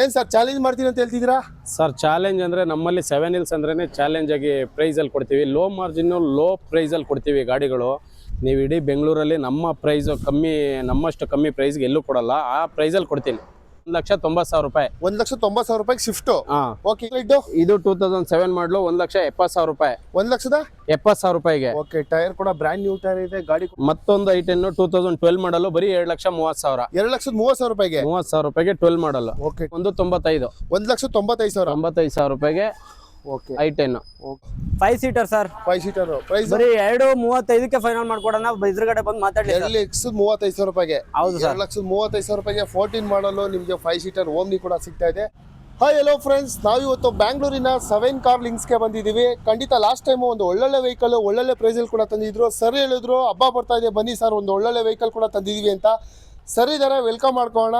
ಏನ್ sir challenge ಮಾಡ್ತೀನಿ ಅಂತ ಹೇಳ್ತಿದ್ದೀರಾ? ಸರ್ ಚಾಲೆಂಜ್ ಅಂದ್ರೆ ನಮ್ಮಲ್ಲಿ 7 Hills ಅಂದ್ರೇನೆ ಚಾಲೆಂಜ್ ಆಗಿ ಪ್ರೈಸ್ ಅಲ್ಲಿ ಕೊಡ್ತೀವಿ. ಲೋ ಮಾರ್ಜಿನ್ ಲೋ ಪ್ರೈಸ್ ಅಲ್ಲಿ ಕೊಡ್ತೀವಿ ಗಾಡಿಗಳು. ನೀವು ಇಡೀ ಬೆಂಗಳೂರಲ್ಲಿ ನಮ್ಮ ಪ್ರೈಸ್ ಕಮ್ಮಿ, ನಮ್ಮಷ್ಟು ಕಮ್ಮಿ ಪ್ರೈಸ್ಗೆ ಎಲ್ಲೂ ಕೊಡಲ್ಲ. ಆ ಪ್ರೈಸ್ ಅಲ್ಲಿ ಕೊಡ್ತೀನಿ. 1,90,000 ರೂಪಾಯಿ. 1,90,000 ರೂಪಾಯಿ ಸ್ವಿಫ್ಟ್. ಓಕೆ, ಇದು 2007 ಮಾಡಲು 1,70,000 ರೂಪಾಯಿ. 1,70,000 ರೂಪಾಯಿಗೆ. ಓಕೆ, ಟೈರ್ ಕೂಡ ಬ್ರ್ಯಾಂಡ್ ನ್ಯೂ ಟೈರ್ ಇದೆ ಗಾಡಿ. ಮತ್ತೊಂದು i10 2012 ಮಾಡಲು ಬರೀ 2,30,000. 2,30,000 ರೂಪಾಯಿಗೆ. 30,000 ರೂಪಾಯಿಗೆ 12 ಮಾಡಲ್. ಓಕೆ, 1,95,000. 1,95,000. 95,000 ರೂಪಾಯಿಗೆ okay, i10. 5 seater sir. 5 seater price ಬರೀ 2,35ಕ್ಕೆ ಫೈನಲ್ ಮಾಡ್ಕೊಡೋಣ. ಎದುರುಗಡೆ ಬಂದು ಮಾತಾಡಿ. 2,35,000 ರೂಪಾಯಿಗೆ. ಹೌದು ಸರ್. 2,35,000 ರೂಪಾಯಿಗೆ 14 ಮಾಡಲು ನಿಮಗೆ 5 ಸೀಟರ್ ಓಮ್ನಿ ಕೂಡ ಸಿಗ್ತಾ ಇದೆ. ಹಾಯ್ ಹಲೋ ಫ್ರೆಂಡ್ಸ್, ನಾವಿವತ್ತು ಬ್ಯಾಂಗ್ಳೂರಿನ 7 ಕಾರ್ ಲಿಂಕ್ಸ್ಗೆ ಬಂದಿದ್ದೀವಿ. ಖಂಡಿತ ಲಾಸ್ಟ್ ಟೈಮ್ ಒಂದು ಒಳ್ಳೊಳ್ಳೆ ವೆಹಿಕಲ್ ಒಳ್ಳೊಳ್ಳೆ ಪ್ರೈಸಲ್ಲಿ ಕೂಡ ತಂದಿದ್ರು. ಸರ್ ಹೇಳಿದ್ರು ಹಬ್ಬ ಬರ್ತಾ ಇದೆ ಬನ್ನಿ ಸರ್ ಒಂದು ಒಳ್ಳೊಳ್ಳೆ ವೆಹಿಕಲ್ ಕೂಡ ತಂದಿದ್ದೀವಿ ಅಂತ. ಸರ್ ಇದ್ದಾರೆ, ವೆಲ್ಕಮ್ ಮಾಡ್ಕೊಳ್ಳೋಣ.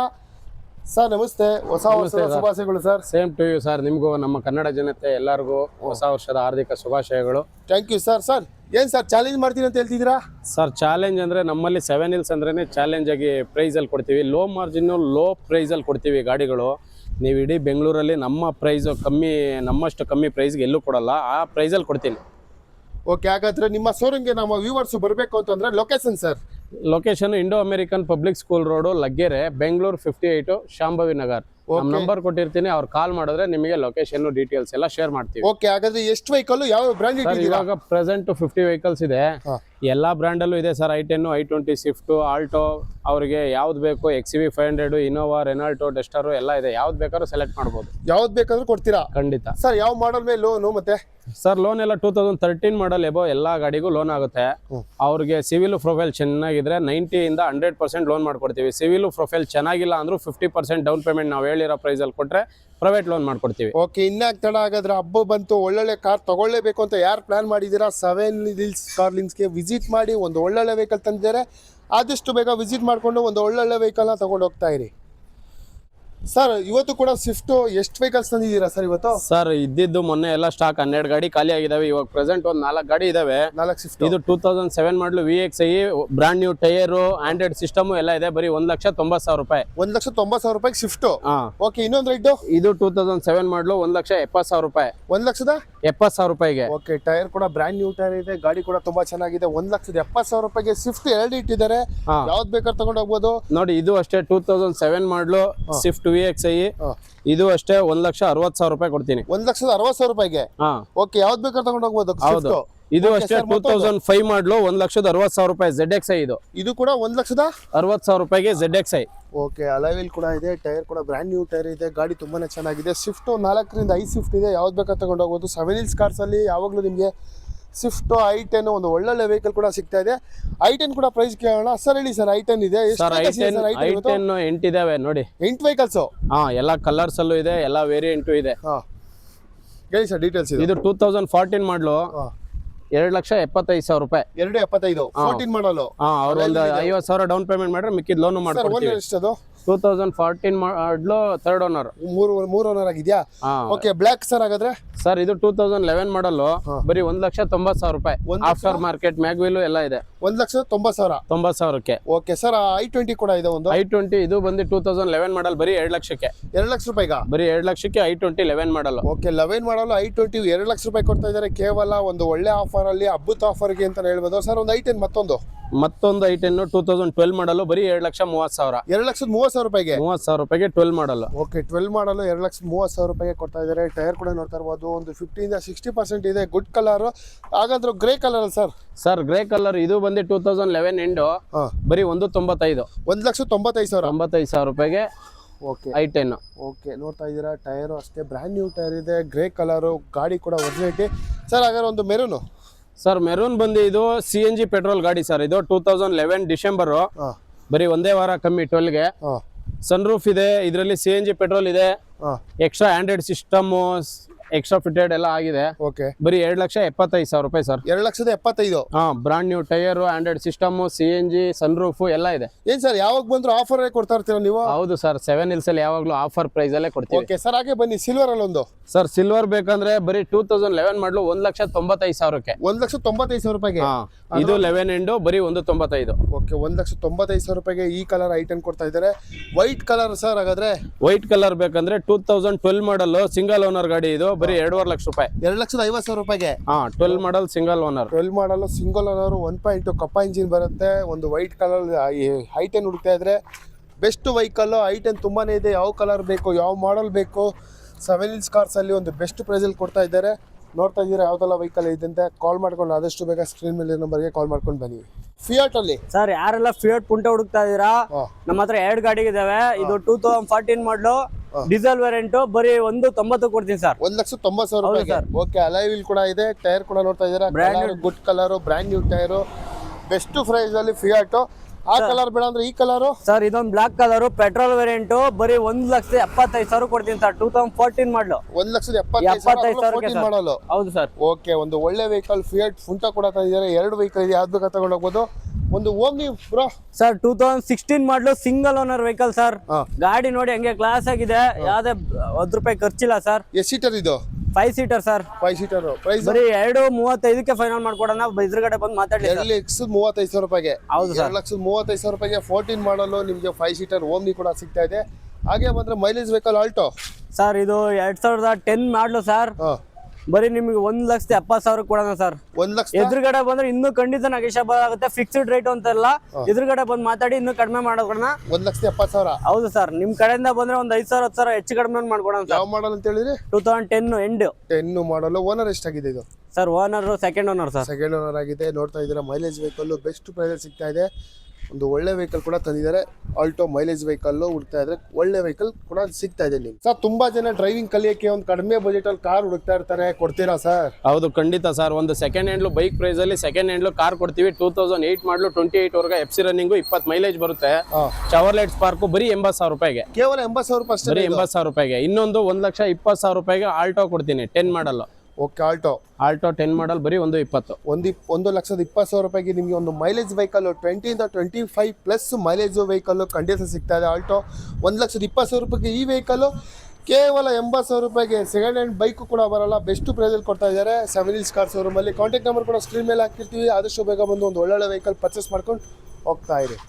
ಸರ್ ನಮಸ್ತೆ, ಹೊಸ ವರ್ಷದ ಶುಭಾಶಯಗಳು sir. Same to you sir. ನಿಮಗೂ ನಮ್ಮ ಕನ್ನಡ ಜನತೆ ಎಲ್ಲರಿಗೂ ಹೊಸ ವರ್ಷದ ಹಾರ್ದಿಕ ಶುಭಾಶಯಗಳು. Thank you sir. ಸರ್ ಏನು ಸರ್ ಚಾಲೆಂಜ್ ಮಾಡ್ತೀನಿ ಅಂತ ಹೇಳ್ತಿದ್ದೀರಾ? ಸರ್ ಚಾಲೆಂಜ್ ಅಂದರೆ ನಮ್ಮಲ್ಲಿ 7 Hills ಅಂದ್ರೇ ಚಾಲೆಂಜ್ ಆಗಿ ಪ್ರೈಸಲ್ಲಿ ಕೊಡ್ತೀವಿ. ಲೋ ಮಾರ್ಜಿನ್ನು ಲೋ ಪ್ರೈಸಲ್ಲಿ ಕೊಡ್ತೀವಿ ಗಾಡಿಗಳು. ನೀವು ಇಡೀ ಬೆಂಗಳೂರಲ್ಲಿ ನಮ್ಮ ಪ್ರೈಸು ಕಮ್ಮಿ, ನಮ್ಮಷ್ಟು ಕಮ್ಮಿ ಪ್ರೈಸ್ಗೆ ಎಲ್ಲೂ ಕೊಡಲ್ಲ. ಆ ಪ್ರೈಸಲ್ಲಿ ಕೊಡ್ತೀನಿ. ಓಕೆ, ಹಾಗಾದರೆ ನಿಮ್ಮ ಶೋರೂಮ್ಗೆ ನಮ್ಮ ವ್ಯೂವರ್ಸ್ ಬರಬೇಕು ಅಂತಂದರೆ location sir? Location Indo American public school road, Laggere, Bengaluru 58, Shambhavi Nagar. ನಮ್ಮ ನಂಬರ್ ಕೊಟ್ಟಿರ್ತೀನಿ, ಅವ್ರು ಕಾಲ್ ಮಾಡಿದ್ರೆ ನಿಮಗೆ ಲೊಕೇಶನ್ ಡೀಟೇಲ್ಸ್ ಎಲ್ಲ ಶೇರ್ ಮಾಡ್ತೀವಿ. ಓಕೆ, ಹಾಗಾದ್ರೆ ಎಷ್ಟು ವೆಹಿಕಲ್ ಯಾವ ಬ್ರ್ಯಾಂಡ್ ಇದೆ? ಇವಾಗ ಪ್ರೆಸೆಂಟ್ 50 ವೆಹಿಕಲ್ಸ್ ಇದೆ. ಎಲ್ಲಾ ಬ್ರ್ಯಾಂಡ್ ಅಲ್ಲೂ ಇದೆ sir. i10, i20, Swift, Alto, ಅವರಿಗೆ ಯಾವ್ದು ಬೇಕು, XUV 500, ಇನೋವಾ, ರೆನಾಲ್ಟೋ, ಡೆಸ್ಟರ್ ಎಲ್ಲ ಇದೆ. ಯಾವ್ದು ಬೇಕಾದ್ರೂ ಸೆಲೆಕ್ಟ್ ಮಾಡ್ಬೋದು. ಯಾವ್ದು ಬೇಕಾದ್ರೂ ಕೊಡ್ತೀರಾ? ಖಂಡಿತ ಸರ್. ಯಾವ ಮಾಡಲ್ ಮೇಲೆ ಲೋನು? ಮತ್ತೆ ಸರ್ ಲೋನ್ ಎಲ್ಲ 2013 ಮಾಡಲ್ ಎಬೋ ಎಲ್ಲ ಗಾಡಿಗೂ ಲೋನ್ ಆಗುತ್ತೆ. ಅವ್ರಿಗೆ ಸಿವಿಲ್ ಪ್ರೊಫೈಲ್ ಚೆನ್ನಾಗಿದ್ರೆ 90 ಇಂದ 100% ಲೋನ್ ಮಾಡ್ಕೊಡ್ತೀವಿ. ಸಿವಿಲ್ ಪ್ರೊಫೈಲ್ ಚೆನ್ನಾಗಿಲ್ಲ ಅಂದ್ರೂ 50% ಡೌನ್ ಪೇಮೆಂಟ್ ನಾವು ಹೇಳಿರೋ ಪ್ರೈಸಲ್ಲಿ ಕೊಟ್ಟರೆ ಪ್ರೈವೇಟ್ ಲೋನ್ ಮಾಡ್ಕೊಡ್ತೀವಿ. ಓಕೆ, ಇನ್ನಾಗ ತಡ ಹಾಗಾದ್ರೆ ಹಬ್ಬ ಬಂತು, ಒಳ್ಳೊಳ್ಳೆ ಕಾರ್ ತಗೊಳ್ಳೇಬೇಕು ಅಂತ ಯಾರು ಪ್ಲಾನ್ ಮಾಡಿದ್ದೀರಾ 7 Hills ಕಾರ್ ಲಿಂಕ್ಸ್ಗೆ ವಿಸಿಟ್ ಮಾಡಿ. ಒಂದು ಒಳ್ಳೊಳ್ಳೆ ವೆಹಿಕಲ್ ತಂದಿದ್ದಾರೆ. ಆದಷ್ಟು ಬೇಗ ವಿಸಿಟ್ ಮಾಡಿಕೊಂಡು ಒಂದು ಒಳ್ಳೊಳ್ಳೆ ವೆಹಿಕಲ್ನ ತಗೊಂಡು ಹೋಗ್ತಾ ಇರಿ. ಸರ್ ಇವತ್ತು ಕೂಡ ಸ್ವಿಫ್ಟ್ ಎಷ್ಟು ವೆಹಿಕಲ್ಸ್ ತಂದಿದ್ದೀರಾ ಸರ್ ಇವತ್ತು? ಸರ್ ಇದ್ದಿದ್ದು ಮೊನ್ನೆ ಎಲ್ಲ ಸ್ಟಾಕ್ 12 ಗಾಡಿ ಖಾಲಿ ಆಗಿದಾವೆ. ಇವಾಗ ಪ್ರೆಸೆಂಟ್ ಒಂದು 4 ಗಾಡಿ ಇದಾವೆ. 4 ಸ್ವಿಫ್ಟ್. ಇದು 2007 ಮಾಡಲು VXI, brand new tyre, Android system ಎಲ್ಲ ಇದೆ. ಬರೀ 1,90,000 ರೂಪಾಯಿ. 1,90,000 ರೂಪಾಯಿ ಸ್ವಿಫ್ಟ್. ಓಕೆ, ಇನ್ನೊಂದು ರೇಟ್ ಇದು 2007 ಮಾಡಲು 1,70,000 ರೂಪಾಯಿ. 1,70,000 ರೂಪಾಯಿಗೆ. ಓಕೆ, ಟೈರ್ ಕೂಡ ಬ್ರಾಂಡ್ ನ್ಯೂ ಟೈರ್ ಇದೆ. ಗಾಡಿ ಕೂಡ ತುಂಬಾ ಚೆನ್ನಾಗಿದೆ. 1,70,000 ರೂಪಾಯಿಗೆ ಸ್ವಿಫ್ಟ್ 2 ಇಟ್ಟಿದ್ದಾರೆ. ಯಾವ್ದು ಬೇಕಾದ್ರೆ ತಗೊಂಡು ಹೋಗ್ಬೋದು. ನೋಡಿ, ಇದು ಅಷ್ಟೇ 2007 ಮಾಡಲು ಸ್ವಿಫ್ಟ್ VXI. ಇದು ಅಷ್ಟೇ 1,60,000 ರೂಪಾಯಿ ಕೊಡ್ತೀನಿ. 1,60,000 ರೂಪಾಯಿಗೆ. ಓಕೆ, ಯಾವ್ದು ಬೇಕಾದ್ರೆ ತಗೊಂಡು ಹೋಗ್ಬೋದು. ಹೌದು, ಇದು ಅಷ್ಟೇ 2005 ಮಾಡಲು 1,60,000 ರೂಪಾಯಿ ZXI. ಇದು ಕೂಡ 1,60,000 ರೂಪಾಯಿಗೆ ZXI. ಓಕೆ, ಅಲೈವಿಲ್ ಕೂಡ ಇದೆ. ಟೈರ್ ಕೂಡ ಬ್ರ್ಯಾಂಡ್ ನ್ಯೂ ಟೈರ್ ಇದೆ. ಗಾಡಿ ತುಂಬಾನೇ ಚೆನ್ನಾಗಿದೆ. ಸ್ವಿಫ್ಟ್ 4 ರಿಂದ 5 ಸ್ವಿಫ್ಟ್ ಇದೆ. ಯಾವ್ದು ಬೇಕಾದ್ರೆ ತಗೊಂಡು ಹೋಗ್ಬೋದು. 7 Hills ಕಾರ್ಸ್ ಅಲ್ಲಿ ಯಾವಾಗಲೂ ನಿಮಗೆ ಸ್ವಿಫ್ಟ್, i10 ಒಂದು ಒಳ್ಳೊಳ್ಳೆ ವೆಹಿಕಲ್ ಕೂಡ ಸಿಗ್ತಾ ಇದೆ. i10 ಕೂಡ ಪ್ರೈಸ್ ಕೇಳೋಣ. ಸರ್ ಹೇಳಿ ಸರ್, i10 ಇದೆ. i10 8 ಇದಾವೆ ನೋಡಿ. 8 ವೆಹಿಕಲ್ಸ್. ಎಲ್ಲ ಕಲರ್ಸ್ ಅಲ್ಲೂ ಇದೆ, ಎಲ್ಲ ವೇರಿಯಂಟು ಇದೆ. ಹೇಳಿ ಸರ್ ಡೀಟೇಲ್ಸ್. ಇದು 2014 ಮಾಡಲು 2,75,000 ರೂಪಾಯಿ. 2,75. 14 ಮಾಡಲು. ಅವ್ರು ಒಂದು 50,000 ಡೌನ್ ಪೇಮೆಂಟ್ ಮಾಡ್ರೆ ಮಿಕ್ಕಿದ ಲೋನ್ ಮಾಡ್ಕೊಡ್ತೀವಿ. 2014 ಮಾಡಲು 3rd ಓನರ್. 3 ಓನರ್ ಆಗಿದ್ಯಾ? ಓಕೆ, ಬ್ಲಾಕ್ ಸರ್ ಹಾಗಾದ್ರೆ? ಸರ್ ಇದು 2011 ಮಾಡಲು ಬರೀ 1,90,000 ರೂಪಾಯಿ. ಆಫ್ಟರ್ ಮಾರ್ಕೆಟ್ ಮ್ಯಾಗ್ವಿಲ್ ಎಲ್ಲ ಇದೆ. 1,90,000. ಓಕೆ ಸರ್, i20 ಕೂಡ ಇದೆ. ಒಂದು i20 ಇದು ಬಂದು 2011 ಮಾಡಲ್ ಬರೀ 2 ಲಕ್ಷಕ್ಕೆ. 2 ಲಕ್ಷ ರೂಪಾಯಿಗ ಬರೀ 2 ಲಕ್ಷಕ್ಕೆ i20 11 ಮಾಡಲ್. ಓಕೆ, 11 ಮಾಡಲ್ i20 2 ಲಕ್ಷ ರೂಪಾಯಿ ಕೊಡ್ತಾ ಇದ್ದಾರೆ. ಕೇವಲ ಒಂದು ಒಳ್ಳೆ ಆಫರ್ ಅಲ್ಲಿ, ಹಬ್ಬದ ಆಫರ್ಗೆ ಅಂತ ಹೇಳ್ಬೋದು. ಸರ್ ಒಂದು i10 ಮತ್ತೊಂದು i10 2012 ಮಾಡಲು ಬರೀ 2,30,000. 2,30,000 ರೂಪಾಯಿಗೆ. 30,000 ರೂಪಾಯಿಗೆ 12 ಮಾಡಲ್. ಓಕೆ, 12 ಮಾಡಲು 2,30,000 ರೂಪಾಯಿಗೆ ಕೊಡ್ತಾ ಇದ್ದಾರೆ. ಟೈರ್ ಕೂಡ ನೋಡ್ತಾ ಇರ್ಬೋದು, ಒಂದು 50 ಇಂದ 60% ಇದೆ. Good colour. ಹಾಗಾದ್ರೆ grey colour sir? Sir grey colour ಇದು ಬಂದು 2011 ಎಂಡು ಬರೀ 1,95,000. 1,95,000. 95,000 ರೂಪಾಯಿಗೆ. Okay, i10. ಓಕೆ, ನೋಡ್ತಾ ಇದ್ದೀರಾ. ಟೈರು ಅಷ್ಟೇ ಬ್ರ್ಯಾಂಡ್ ನ್ಯೂ ಟೈರ್ ಇದೆ. Grey colour. ಗಾಡಿ ಕೂಡ ಒರಿಜಿನಾಲಿಟಿ. ಸರ್ ಹಾಗಾದ್ರೆ ಒಂದು ಮೆರೂನು? ಸರ್ ಮೆರೂನ್ ಬಂದು ಇದು CNG ಪೆಟ್ರೋಲ್ ಗಾಡಿ ಸರ್. ಇದು 2011 ಡಿಸೆಂಬರು. ಬರೀ ಒಂದೇ ವಾರ ಕಮ್ಮಿ 12ಗೆ. ಸನ್ ರೂಫ್ ಇದೆ. ಇದರಲ್ಲಿ CNG ಪೆಟ್ರೋಲ್ ಇದೆ. Extra Android system, extra fitted ಎಲ್ಲ ಆಗಿದೆ. ಓಕೆ, ಬರೀ 2,75,000 ರೂಪಾಯಿ ಸರ್. 2,75,000. ಹಾ, brand new tyre, Android system, CNG, sun roof ಎಲ್ಲ ಇದೆ. ಏನ್ ಸರ್ ಯಾವಾಗ ಬಂದ್ರು ಆಫರ್ ಕೊಡ್ತಾ ಇರ್ತೀರಾ ನೀವು? ಹೌದು ಸರ್, 7 Hills ಅಲ್ಲಿ ಯಾವಾಗ್ಲೂ ಆಫರ್ ಪ್ರೈಸ್ ಅಲ್ಲೇ ಕೊಡ್ತೀವಿ. ಓಕೆ ಸರ್, ಹಾಗೆ ಬನ್ನಿ ಸಿಲ್ವರ್ ಅಲ್ಲಿ ಒಂದು. ಸರ್ ಸಿಲ್ವರ್ ಬೇಕಂದ್ರೆ ಬರೀ 2011 ಮಾಡಲು 1,95,000ಕ್ಕೆ. 1,95,000 ರೂಪಾಯಿಗೆ. ಹಾ, ಇದು 11 ಎಂಡು ಬರೀ 1,95. ಓಕೆ, 1,95,000 ರೂಪಾಯಿಗೆ ಈ ಕಲರ್ ಐಟಮ್ ಕೊಡ್ತಾ ಇದ್ದಾರೆ. ವೈಟ್ ಕಲರ್ ಸರ್ ಹಾಗಾದ್ರೆ? ವೈಟ್ ಕಲರ್ ಬೇಕಂದ್ರೆ 2012 ಮಾಡಲ್ ಸಿಂಗಲ್ ಓನರ್ ಗಾಡಿ, ಇದು ಬರೀ 2.5 ಲಕ್ಷ ರೂಪಾಯಿ. 2,50,000 ರೂಪಾಯಿಗೆ. ಹಾ, 12 ಮಾಡಲ್ ಸಿಂಗಲ್ ಓನರ್. 12 ಮಾಡಲು ಸಿಂಗಲ್ ಓನರ್, 1.2 ಕಪ್ಪ ಇಂಜಿನ್ ಬರುತ್ತೆ. ಒಂದು ವೈಟ್ ಕಲರ್ ಐಟನ್ ಹುಡುಕ್ತಾ ಇದ್ರೆ ಬೆಸ್ಟ್ ವೆಹಿಕಲ್. ಐಟನ್ ತುಂಬಾನೇ ಇದೆ. ಯಾವ ಕಲರ್ ಬೇಕು, ಯಾವ ಮಾಡಲ್ ಬೇಕು, 7 Hills ಕಾರ್ಸ್ ಅಲ್ಲಿ ಒಂದು ಬೆಸ್ಟ್ ಪ್ರೈಸ್ ಅಲ್ಲಿ ಕೊಡ್ತಾ ಇದ್ದಾರೆ. ನೋಡ್ತಾ ಇದ್ದೀರಾ ಯಾವ್ದೆಲ್ಲ ವೆಹಿಕಲ್ ಇದೆ ಅಂತ. ಕಾಲ್ ಮಾಡ್ಕೊಂಡು ಆದಷ್ಟು ಬೇಗ ಸ್ಕ್ರೀನ್ ಮೇಲೆ ನಂಬರ್ಗೆ ಕಾಲ್ ಮಾಡ್ಕೊಂಡು ಬನ್ನಿ. ಫಿಯಾಟ್ ಅಲ್ಲಿ ಸರ್ ಯಾರೆಲ್ಲ ಫಿಯಟ್ ಪುಂಟ ಹುಡುಕ್ತಾ ಇದೀರಾ, ನಮ್ಮ ಹತ್ರ 2 ಗಾಡಿ ಇದಾವೆ. ಇದು 2014 ಮಾಡಲು ಡೀಸೆಲ್ ವೇರಿಯಂಟ್, ಬರೀ 1,90 ಕೊಡ್ತೀನಿ ಸರ್. 1,90,000 ರೂಪಾಯಿಗೆ. ಓಕೆ, ಅಲಾಯ್ ವೀಲ್ ಕೂಡ ಇದೆ. ಟೈರ್ ಕೂಡ ನೋಡ್ತಾ ಇದ್ದೀರಾ, good colour, brand new tyre, best price ಅಲ್ಲಿ ಫಿಯಾಟ್. ಆ ಕಲರ್ ಬೇಡ ಅಂದ್ರೆ ಈ ಕಲರ್ ಸರ್, ಇದೊಂದು ಬ್ಲಾಕ್ ಕಲರ್ ಪೆಟ್ರೋಲ್ ವೇರಿಯಂಟ್, ಬರೀ 1,75,000 ಕೊಡ್ತೀನಿ ಸರ್. 2014 ಮಾಡಲು 1,75,000 ಮಾಡಲು. ಹೌದು ಸರ್. ಓಕೆ, ಒಂದು ಒಳ್ಳೆ ವೆಹಿಕಲ್ ಫಿಯಾಟ್ ಫುಂಟಾ ಕೂಡ ತಂದಿದ್ದಾರೆ. 2 ವೆಹಿಕಲ್ ಇದೆ, ಯಾವ್ದು ಬೇಕಾ ತಗೊಂಡು ಹೋಗ್ಬೋದು. ಒಂದು ಓಮ್ನಿ ಬ್ರೋ ಸರ್ 2016 ಮಾಡಲು ಸಿಂಗಲ್ ಓನರ್ ವೆಹಿಕಲ್ ಸರ್. ಗಾಡಿ ನೋಡಿ ಹಂಗೆ ಕ್ಲಾಸ್ ಆಗಿದೆ, ಯಾವ್ದೇ ₹10 ಖರ್ಚಿಲ್ಲ ಸರ್. ಎಷ್ಟು ಸೀಟರ್ ಇದು? 5 ಸೀಟರ್ ಸರ್. 5 ಸೀಟರ್. ಪ್ರೈಸ್ ಬರೀ 2,35ಕ್ಕೆ ಫೈನಲ್ ಮಾಡ್ಕೊಡೋಣ. ಎದುರುಗಡೆ ಬಂದು ಮಾತಾಡಿ. 2,35,000 ರೂಪಾಯಿಗೆ. ಹೌದು ಸರ್. 2,35,000 ರೂಪಾಯಿಗೆ 14 ಮಾಡಲು ನಿಮಗೆ 5 ಸೀಟರ್ ಓಮ್ನಿ ಕೂಡ ಸಿಗ್ತಾ ಇದೆ. ಹಾಗೆ ಬಂದ್ರೆ ಮೈಲೇಜ್ ವೆಹಿಕಲ್ ಆಲ್ಟೋ ಸರ್, ಇದು 2010 ಮಾಡಲು ಸರ್. ಬರೀ ನಿಮಗೆ 1,70,000 ಕೊಡೋಣ ಸರ್. 1,00,000 ಎದುರುಗಡೆ ಬಂದ್ರೆ ಇನ್ನೂ ಖಂಡಿತ ನೆಗೋಷಿಯಬಲ್ ಆಗುತ್ತೆ. ಫಿಕ್ಸ್ಡ್ ರೇಟ್ ಅಂತೆಲ್ಲ, ಎದುರುಗಡೆ ಬಂದು ಮಾತಾಡಿ ಇನ್ನೂ ಕಡಿಮೆ ಮಾಡೋಣ. 1,70,000. ಹೌದು ಸರ್, ನಿಮ್ ಕಡೆಯಿಂದ ಬಂದ್ರೆ ಒಂದು 5,000 10,000 ಹೆಚ್ಚು ಕಡಿಮೆ ಮಾಡ್ಕೊಡೋಣ ಸರ್. ಯಾವ ಮಾಡಲ್ ಅಂತ ಹೇಳಿದ್ರಿ? 2010 ಎಂಡ್. 10 ಮಾಡಲು. ಓನರ್ ಎಷ್ಟಾಗಿದೆ ಇದು? Sir owner second owner sir. Second owner ಆಗಿದೆ. ನೋಡ್ತಾ ಇದ್ದೀರಾ ಮೈಲೇಜ್ ವೆಹಿಕಲ್ ಬೆಸ್ಟ್ ಪ್ರೈಸ್ ಸಿಗ್ತಾ ಇದೆ. ಒಂದು ಒಳ್ಳೆ ವೆಹಿಕಲ್ ಕೂಡ ತಂದಿದ್ದಾರೆ. ಆಲ್ಟೋ ಮೈಲೇಜ್ ವೆಹಿಕಲ್ ಹುಡುಕ್ತಾ ಇದ್ರೆ ಒಳ್ಳೆ ವೆಹಿಕಲ್ ಕೂಡ ಸಿಗ್ತಾ ಇದೆ ನಿಮ್ಗೆ. ಸರ್ ತುಂಬಾ ಜನ ಡ್ರೈವಿಂಗ್ ಕಲಿಯಕ್ಕೆ ಒಂದು ಕಡಿಮೆ ಬಜೆಟ್ ಅಲ್ಲಿ ಕಾರ್ ಹುಡುಕ್ತಾ ಇರ್ತಾರೆ, ಕೊಡ್ತೀರಾ ಸರ್? ಹೌದು, ಖಂಡಿತ ಸರ್. ಒಂದು ಸೆಕೆಂಡ್ ಹ್ಯಾಂಡ್ಲು ಬೈಕ್ ಪ್ರೈಸ್ ಅಲ್ಲಿ ಸೆಕೆಂಡ್ ಹ್ಯಾಂಡ್ಲು ಕಾರ್ ಕೊಡ್ತೀವಿ. 2008 ಮಾಡಲು 28 ವರ್ಗ FC ರನ್ನಿಂಗ್, 20 ಮೈಲೇಜ್ ಬರುತ್ತೆ. ಚವರ್ಲೆಟ್ ಸ್ಪಾರ್ಕ್ ಬರೀ 80,000 ರೂಪಾಯಿಗೆ. ಕೇವಲ 80,000 ರೂಪಾಯಿ ಅಷ್ಟೇ. ಬರೀ 80,000 ರೂಪಾಯಿಗೆ. ಇನ್ನೊಂದು 1,20,000 ರೂಪಾಯಿಗೆ ಆಲ್ಟೋ ಕೊಡ್ತೀನಿ 10 ಮಾಡಲ್. ಓಕೆ, ಆಲ್ಟೋ 10 ಮಾಡಲ್ ಬರೀ 1,20,000. 1,20,000 ರೂಪಾಯಿಗೆ ನಿಮಗೆ ಒಂದು ಮೈಲೇಜ್ ವೆಹಿಕಲ್ 20 ಇಂದ 25 ಪ್ಲಸ್ ಮೈಲೇಜ್ ವೆಹಿಕಲ್ ಖಂಡಿತ ಸಿಗ್ತಾ ಇದೆ. ಆಲ್ಟೋ 1,20,000 ರೂಪಾಯಿಗೆ ಈ ವೆಹಿಕಲ್ ಕೇವಲ 80,000 ರೂಪಾಯಿಗೆ. ಸೆಕೆಂಡ್ ಹ್ಯಾಂಡ್ ಬೈಕ್ ಕೂಡ ಬರಲ್ಲ, ಬೆಸ್ಟ್ ಪ್ರೈಸಲ್ಲಿ ಕೊಡ್ತಾ ಇದ್ದಾರೆ 7 Hills ಕಾರ್ಸ್ ಶೋರೂಮಲ್ಲಿ. ಕಾಂಟ್ಯಾಕ್ಟ್ ನಂಬರ್ ಕೂಡ ಸ್ಕ್ರೀನ್ ಮೇಲೆ ಹಾಕಿರ್ತೀವಿ. ಆದಷ್ಟು ಬೇಗ ಬಂದು ಒಂದು ಒಳ್ಳೊಳ್ಳೆ ವೆಹಿಕಲ್ ಪರ್ಚೇಸ್ ಮಾಡ್ಕೊಂಡು ಹೋಗ್ತಾ ಇರಿ.